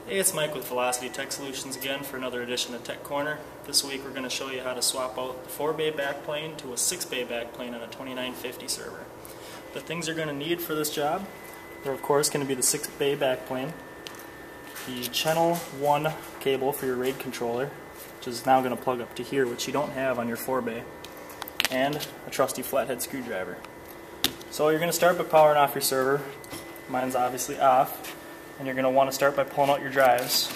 Hey, it's Mike with Velocity Tech Solutions again for another edition of Tech Corner. This week we're going to show you how to swap out the 4 Bay backplane to a 6 Bay backplane on a 2950 server. The things you're going to need for this job are of course going to be the 6 Bay backplane, the channel 1 cable for your RAID controller, which is now going to plug up to here, which you don't have on your 4 Bay, and a trusty flathead screwdriver. So you're going to start by powering off your server. Mine's obviously off. And you're going to want to start by pulling out your drives.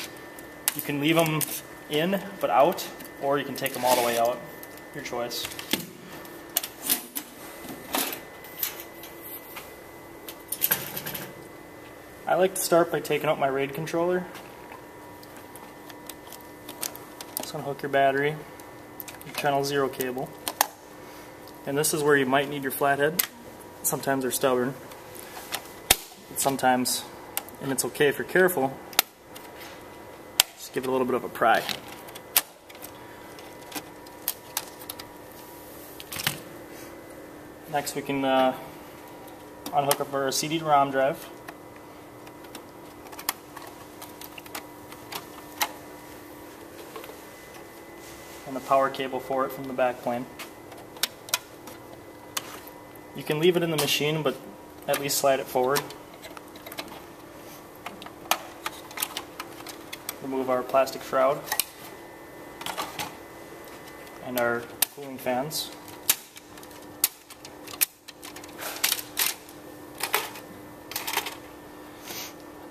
You can leave them in but out, or you can take them all the way out. Your choice. I like to start by taking out my RAID controller. Just going to hook your battery, your channel 0 cable. And this is where you might need your flathead. Sometimes they're stubborn. But sometimes, and it's okay if you're careful, just give it a little bit of a pry. Next we can unhook up our CD-ROM drive. And the power cable for it from the backplane. You can leave it in the machine, but at least slide it forward. Remove our plastic shroud and our cooling fans.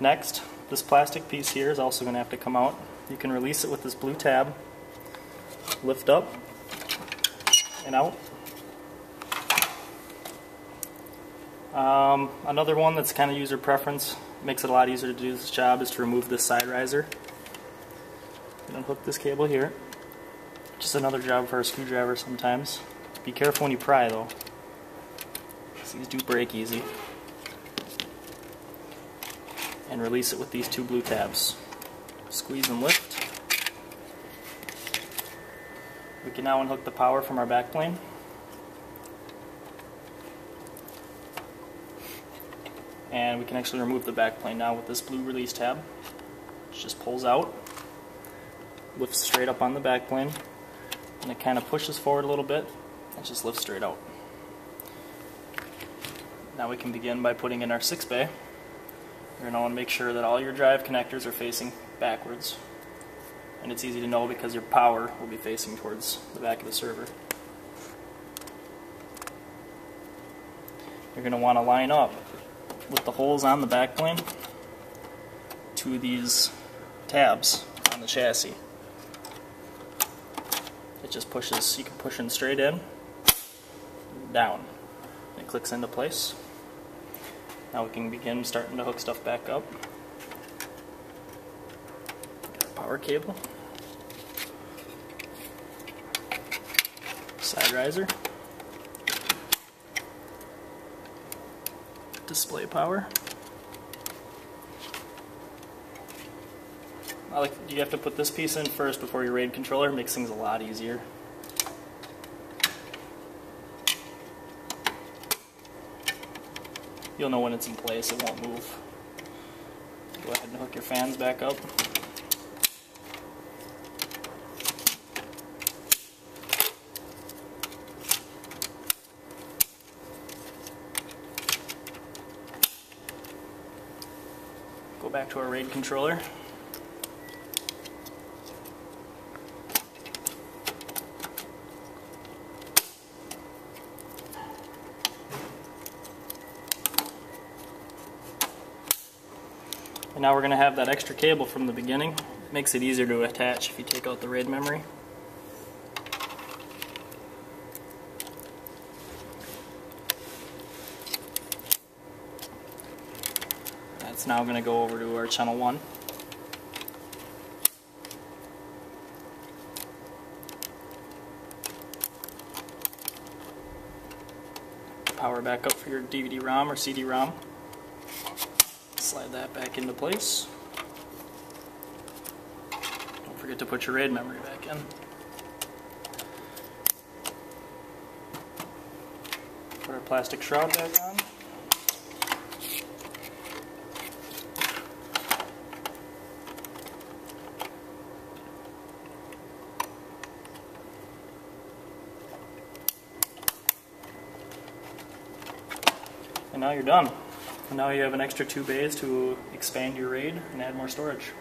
Next, this plastic piece here is also going to have to come out. You can release it with this blue tab, lift up and out. Another one that's kind of user preference, makes it a lot easier to do this job, is to remove this side riser. Unhook this cable here. Just another job for a screwdriver sometimes. Be careful when you pry though, because these do break easy. And release it with these two blue tabs. Squeeze and lift. We can now unhook the power from our backplane. And we can actually remove the backplane now with this blue release tab. It just pulls out, lifts straight up on the backplane, and it kind of pushes forward a little bit and just lifts straight out. Now we can begin by putting in our 6 Bay. You're going to want to make sure that all your drive connectors are facing backwards. And it's easy to know because your power will be facing towards the back of the server. You're going to want to line up with the holes on the backplane to these tabs on the chassis. It just pushes, you can push in straight in, down. It clicks into place. Now we can begin starting to hook stuff back up. Got our power cable, side riser, display power. You have to put this piece in first before your RAID controller. It makes things a lot easier. You'll know when it's in place, it won't move. Go ahead and hook your fans back up. Go back to our RAID controller. And now we're going to have that extra cable from the beginning. It makes it easier to attach if you take out the RAID memory. That's now going to go over to our channel 1. Power back up for your DVD-ROM or CD-ROM. Slide that back into place. Don't forget to put your RAID memory back in. Put our plastic shroud back on. now you're done. And now you have an extra 2 bays to expand your RAID and add more storage.